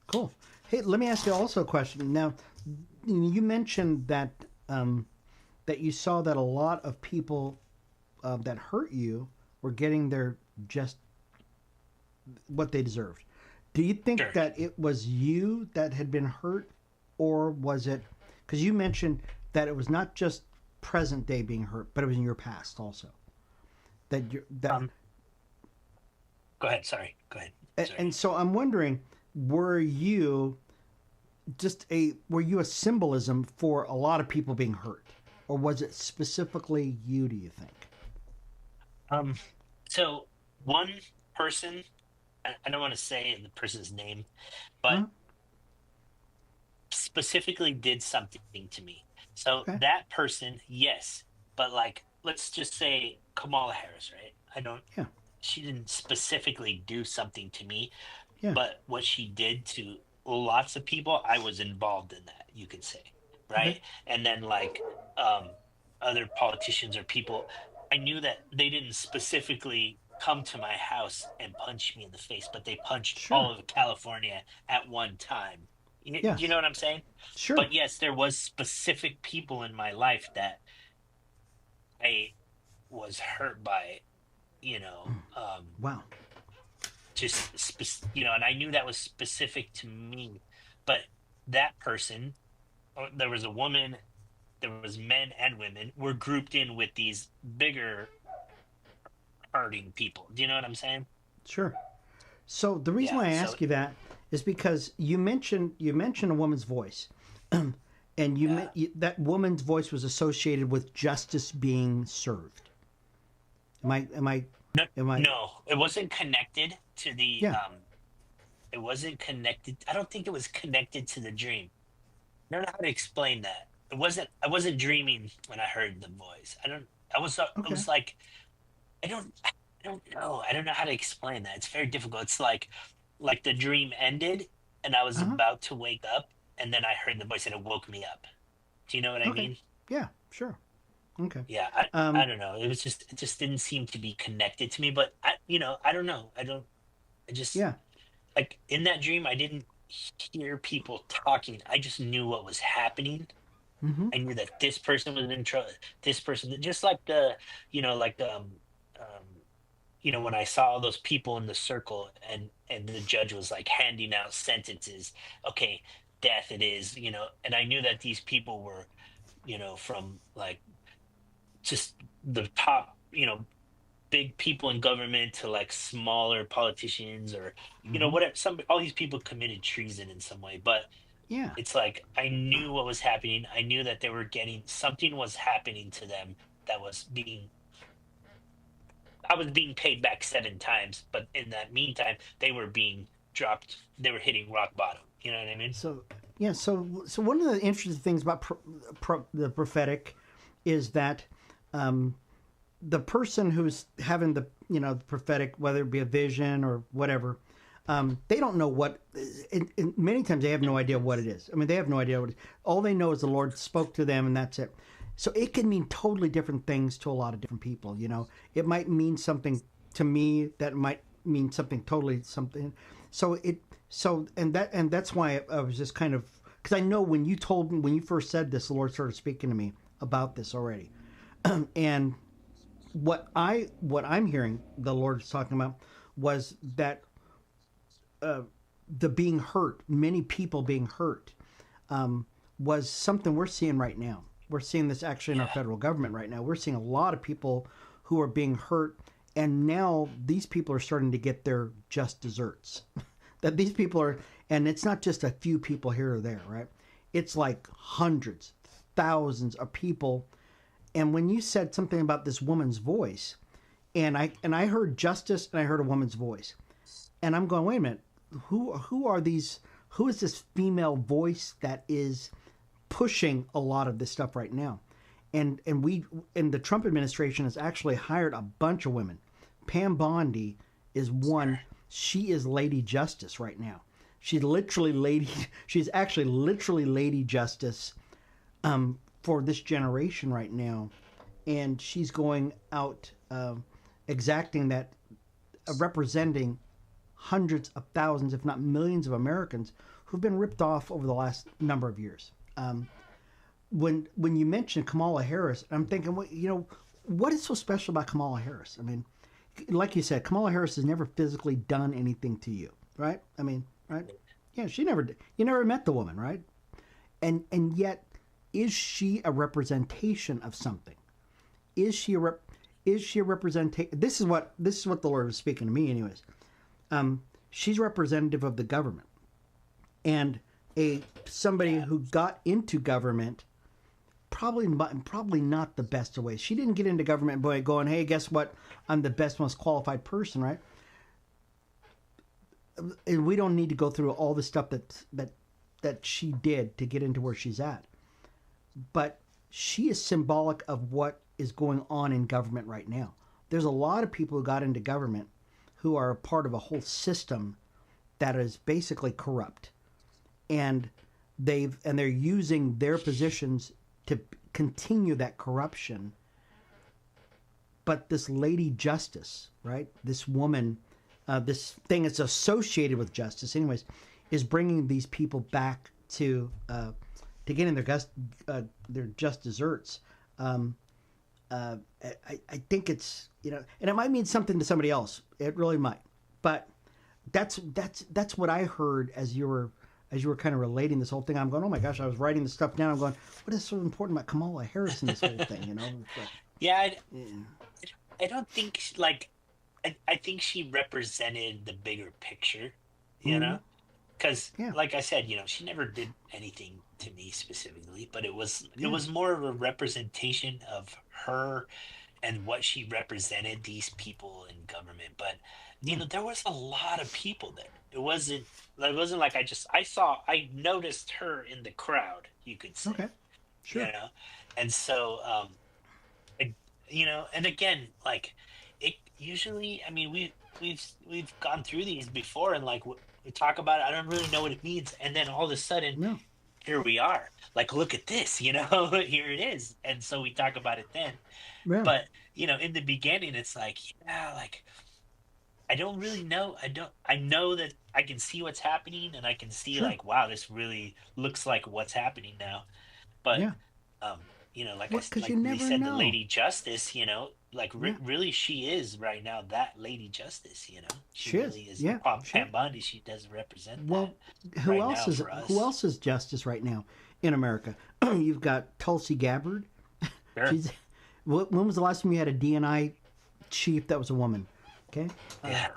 Cool. Hey, let me ask you also a question. Now, you mentioned that that you saw that a lot of people that hurt you were getting their just what they deserved. Do you think Sure. that it was you that had been hurt, or was it because you mentioned that it was not just present day being hurt, but it was in your past also? That you that Um, Go ahead. Sorry. Go ahead. and Sorry. so I'm wondering, were you were you a symbolism for a lot of people being hurt, or was it specifically you? Do you think? Um, so one person, I don't want to say the person's name, but Huh? specifically did something to me. So Okay. that person, yes, but like, let's just say Kamala Harris, right? Yeah. She didn't specifically do something to me, Yeah. but what she did to lots of people, I was involved in that, you could say, Okay. right? And then like, um, other politicians or people. I knew that they didn't specifically come to my house and punch me in the face, but they punched all Sure. of California at one time. You know Yes. what I'm saying? Sure. But yes, there was specific people in my life that I was hurt by, you know, Wow. and I knew that was specific to me. But that person, there was a woman, there was men and women, were grouped in with these bigger hurting people. Do you know what I'm saying? Sure. So the reason Yeah. why I So ask you that is because you mentioned a woman's voice, and yeah. that woman's voice was associated with justice being served. Am I No, am I? no, it wasn't connected to the Yeah. it wasn't connected. I don't think it was connected to the dream. I don't know how to explain that. I wasn't dreaming when I heard the voice. I Okay. was like I don't know. I don't know how to explain that. It's very difficult. It's like the dream ended and I was Uh huh. about to wake up and then I heard the voice and it woke me up. Do you know what I Okay. mean? Yeah. Sure. Okay. Yeah, I Um. don't know. It just didn't seem to be connected to me, but I don't know. I just Yeah. like in that dream I didn't hear people talking. I just knew what was happening. Mm-hmm. I knew that this person was in trouble. This person, just like the, you know, like um, when I saw all those people in the circle and the judge was like handing out sentences. Okay, death it is, and I knew that these people were, from like just the top, big people in government to like smaller politicians or Mm-hmm. whatever. Some All these people committed treason in some way, but Yeah. it's like I knew what was happening. I knew that they were getting something was happening to them that was being I was being paid back 7 times, but in that meantime, they were being dropped. They were hitting rock bottom. You know what I mean? So yeah. So one of the interesting things about the prophetic is that um, the person who's having the prophetic, whether it be a vision or whatever, they don't know what. And many times they have no idea what it is. I mean, they have no idea what it is. All they know is the Lord spoke to them, and that's it. So it can mean totally different things to a lot of different people. It might mean something to me that might mean something totally something. So that's why I was just kind of, because I know when you first said this, the Lord started speaking to me about this already, and what I'm hearing the Lord is talking about was that the being hurt, many people being hurt, was something we're seeing right now. We're seeing this actually in our Yeah. federal government right now. We're seeing a lot of people who are being hurt, and now these people are starting to get their just desserts. That these people are, and it's not just a few people here or there, right? It's like hundreds, thousands of people. And when you said something about this woman's voice, and I heard justice and I heard a woman's voice, and I'm going, wait a minute, who are these? Who is this female voice that is pushing a lot of this stuff right now? And the Trump administration has actually hired a bunch of women. Pam Bondi is one. She is Lady Justice right now. She's literally lady. She's actually literally Lady Justice for this generation right now, and she's going out exacting that, representing hundreds of thousands, if not millions, of Americans who've been ripped off over the last number of years. When you mentioned Kamala Harris, I'm thinking, well, what is so special about Kamala Harris? I mean, like you said, Kamala Harris has never physically done anything to you, right? I mean, right? Yeah, she never did. You never met the woman, right? And yet, is she a representation of something? Is she a representation? This is what the Lord was speaking to me, anyways. She's representative of the government, and somebody Yeah. who got into government probably not the best of ways. She didn't get into government by going, hey, guess what? I'm the best, most qualified person, right? And we don't need to go through all the stuff that she did to get into where she's at. But she is symbolic of what is going on in government right now. There's a lot of people who got into government who are a part of a whole system that is basically corrupt, and they're using their positions to continue that corruption but this lady justice, right? This woman, this thing that's associated with justice, anyways, is bringing these people back to getting their just desserts. Um, I think it's, and it might mean something to somebody else. It really might, but that's what I heard as you were kind of relating this whole thing. I'm going, oh my gosh, I was writing this stuff down. I'm going, what is so important about Kamala Harris in this whole thing? But, Yeah, yeah. I don't think like I think she represented the bigger picture, you Mm-hmm. know? Because Yeah. like I said, she never did anything to me specifically, but it Yeah. was more of a representation of her and what she represented these people in government. But Yeah. there was a lot of people there. It wasn't like I noticed her in the crowd, you could say, Okay. you Sure. know. And so I, and again, like it usually, I mean, we've gone through these before, and like we talk about it, I don't really know what it means, and then all of a sudden No. here we are, like, look at this, here it is. And so we talk about it then. Yeah. But in the beginning, it's like, yeah, like I don't really know. I know that I can see what's happening, and I can see Sure. like, wow, this really looks like what's happening now. But Yeah. like Well, because you like we never said, the know. Lady Justice, like Yeah. really, she is right now that Lady Justice. She She is. really is. Yeah. Sure. Pam Bondi, she does represent that Well, who right else now is for who us. else is justice right now in America? You've got Tulsi Gabbard. Sure. She's. When was the last time you had a DNI chief that was a woman? Okay. Yeah.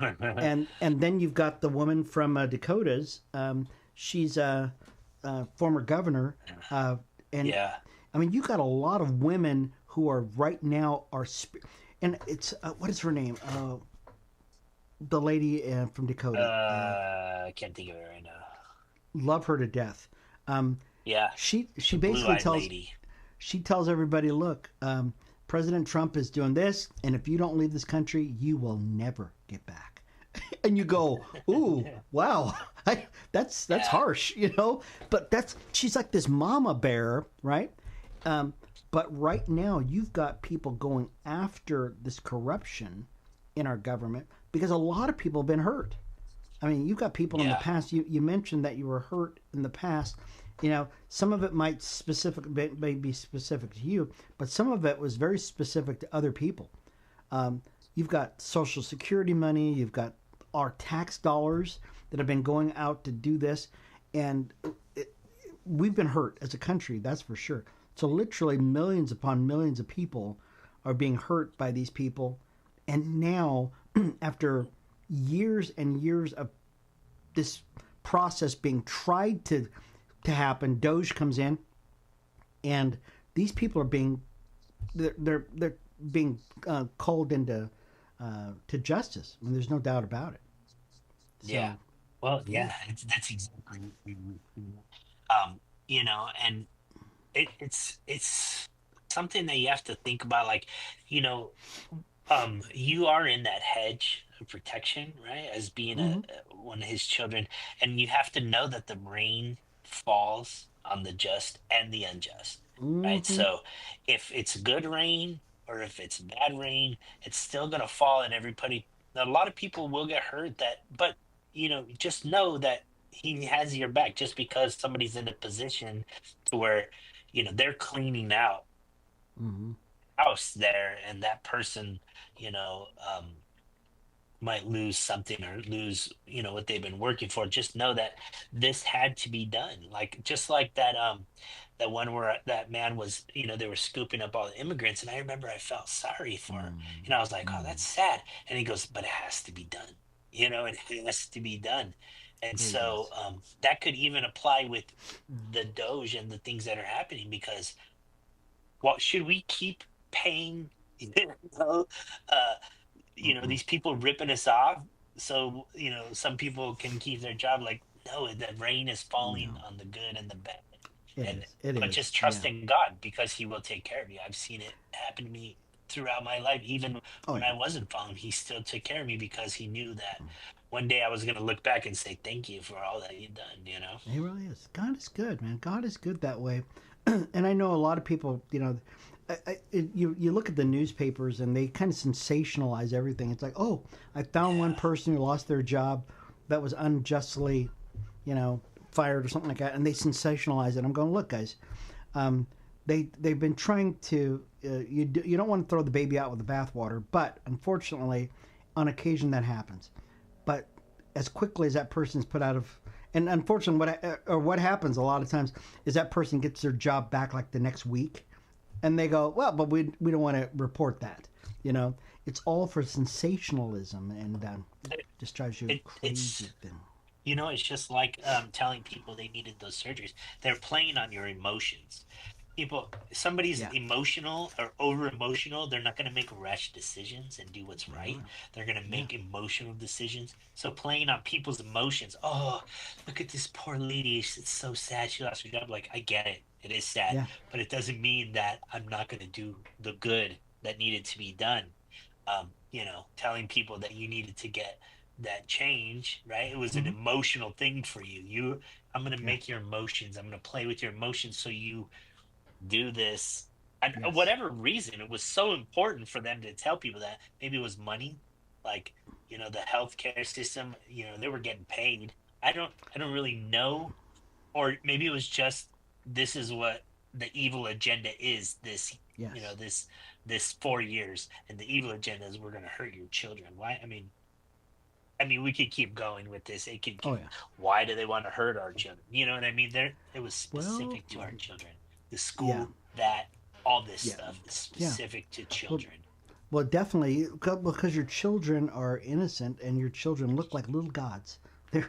And then you've got the woman from Dakotas. She's a former governor, and Yeah. I mean you got a lot of women who are right now and it's what is her name? The lady from Dakota. I can't think of it right now. Love her to death. Um, Yeah, she the basically blue-eyed tells lady. everybody, look, President Trump is doing this, and if you don't leave this country, you will never get back. And you go, ooh, wow, that's Yeah, harsh, But she's like this mama bear, right? Um, but right now, you've got people going after this corruption in our government because a lot of people have been hurt. I mean, you've got people in the yeah, past. You mentioned that you were hurt in the past. Some of it may be specific to you, but some of it was very specific to other people. Um, you've got Social Security money. You've got our tax dollars that have been going out to do this, and we've been hurt as a country. That's for sure. So literally, millions upon millions of people are being hurt by these people, and now after years and years of this process being tried to happen, Doge comes in, and these people are being they're being called into to justice. I mean, there's no doubt about it. yeah. So Well, yeah, yeah, that's exactly. And it's something that you have to think about. Like, you know, you are in that hedge of protection, right? As being hmm one of his children, and you have to know that the rain falls on the just and the unjust, right? hmm So if it's good rain or if it's bad rain, it's still gonna fall, and everybody. A lot of people will get hurt. But just know that he has your back. Just because somebody's in a position to where they're cleaning out hmm house there, and that person you know um might lose something or lose what they've been working for. Just know that this had to be done, like just like that one where that man was, they were scooping up all the immigrants, and I remember I felt sorry for him. I was like, oh, that's mm sad. And he goes, but it has to be done. It has to be done. And It so does. that could even apply with the Doge and the things that are happening, because should we keep paying know, uh, Mm-mm. these people ripping us off so some people can keep their job? Like, no, the rain is falling No, on the good and the bad. it And is. It but is. just Yeah. trust in God, because he will take care of you. I've seen it happen to me throughout my life. Even Oh when yeah. I wasn't following, he still took care of me, because he knew that one day I was going to look back and say thank you for all that you've done, you know? It really is. God is good, man. God is good that way. And I know a lot of people, you look at the newspapers and they kind of sensationalize everything. It's like, oh, I found one person who lost their job that was unjustly, fired or something like that, and they sensationalize it. I'm going, look, guys, they've been trying to. You don't want to throw the baby out with the bathwater, but unfortunately, on occasion that happens. But as quickly as that person's put out of, and unfortunately, what happens a lot of times is that person gets their job back like the next week, and they go, well, but we don't want to report that. It's all for sensationalism, and just drives you crazy. It's just like telling people they needed those surgeries. They're playing on your emotions. Somebody's emotional or over emotional, they're not going to make rash decisions and do what's right. They're going to make emotional decisions. So playing on people's emotions. Oh, look at this poor lady. It's so sad she lost her job. Like, I get it. It is sad, but it doesn't mean that I'm not going to do the good that needed to be done. Telling people that you needed to get that change, right? It was an emotional thing for you. I'm going to make your emotions. I'm going to play with your emotions so you do this. Whatever reason, it was so important for them to tell people that. Maybe it was money, like the healthcare system. They were getting paid. I don't really know, or maybe it was just this is what the evil agenda is. This 4 years, and the evil agenda is we're going to hurt your children. Why? I mean, we could keep going with this. It could. Why do they want to hurt our children? You know what I mean? It was specific to our children. The school, all this stuff is specific to children. Well, definitely, because your children are innocent and your children look like little gods. They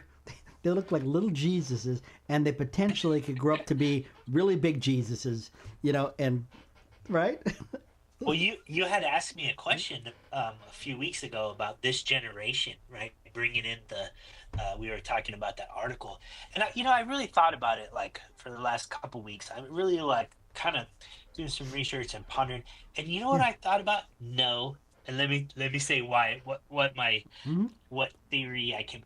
look like little Jesuses, and they potentially could grow up to be really big Jesuses, and right? Well, you had asked me a question a few weeks ago about this generation, right? Bringing in we were talking about that article, and I really thought about it like for the last couple weeks. I really like kind of doing some research and pondering. And you know what I thought about? No, and let me say why. What theory I can.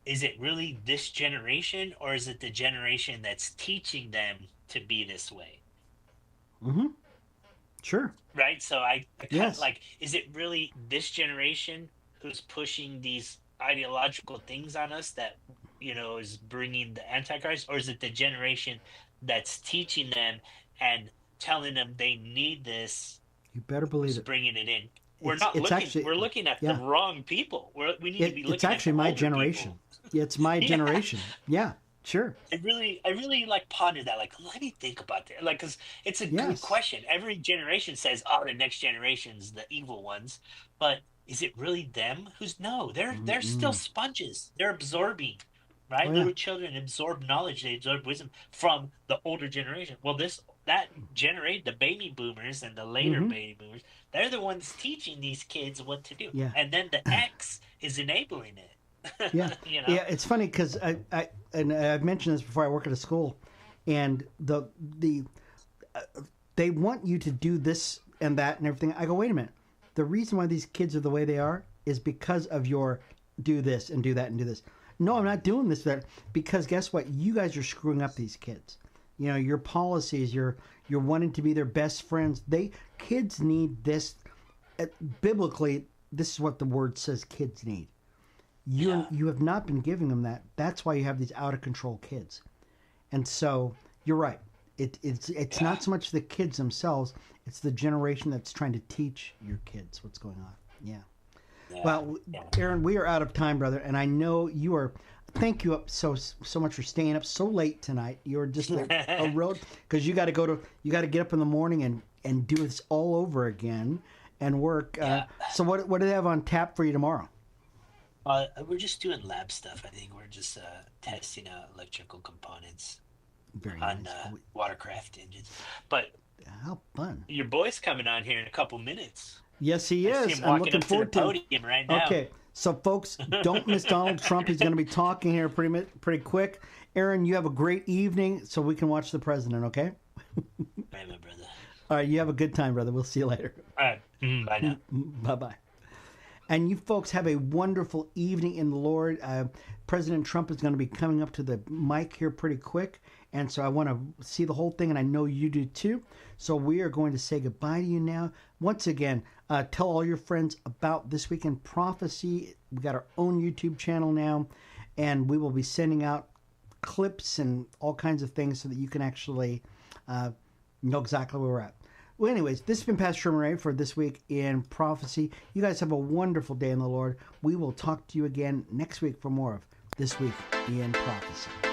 Is it really this generation, or is it the generation that's teaching them to be this way? Sure. Right. So I kind of like, is it really this generation who's pushing these ideological things on us that, is bringing the Antichrist, or is it the generation that's teaching them and telling them they need this? You better believe it. Bringing it in. We're looking at the wrong people. We need to be looking at it's actually my generation. It's my generation. Yeah. Sure. I really like ponder that. Like, let me think about that. Like, because it's a good question. Every generation says, "Oh, the next generation's the evil ones," but is it really them? They're still sponges. They're absorbing, right? Little children absorb knowledge. They absorb wisdom from the older generation. Well, that generate the baby boomers and the later baby boomers. They're the ones teaching these kids what to do, and then the X is enabling it. Yeah, it's funny because I've mentioned this before. I work at a school, and they want you to do this and that and everything. I go, wait a minute. The reason why these kids are the way they are is because of your do this and do that and do this. No, I'm not doing this that because guess what? You guys are screwing up these kids. Your policies. You're wanting to be their best friends. Kids need this. Biblically, this is what the word says. Kids need. You have not been giving them that. That's why you have these out of control kids. And so you're right. It's not so much the kids themselves. It's the generation that's trying to teach your kids what's going on. Yeah. Well, Aaron, we are out of time, brother, and I know you are. Thank you so much for staying up so late tonight. You're just a road because you got to get up in the morning and do this all over again and work. So what do they have on tap for you tomorrow? We're just doing lab stuff. I think we're just testing out electrical components on watercraft engines. But how fun! Your boy's coming on here in a couple minutes. Yes, he is. I'm looking forward to the podium right now. Okay, so folks, don't miss Donald Trump. He's going to be talking here pretty quick. Aaron, you have a great evening, so we can watch the president. Okay. All right, my brother. All right, you have a good time, brother. We'll see you later. All right. Bye now. Bye-bye. And you folks have a wonderful evening in the Lord. President Trump is going to be coming up to the mic here pretty quick. And so I want to see the whole thing, and I know you do too. So we are going to say goodbye to you now. Once again, tell all your friends about This Week in Prophecy. We've got our own YouTube channel now, and we will be sending out clips and all kinds of things so that you can actually know exactly where we're at. Well, anyways, this has been Pastor Sherman Ray for This Week in Prophecy. You guys have a wonderful day in the Lord. We will talk to you again next week for more of This Week in Prophecy.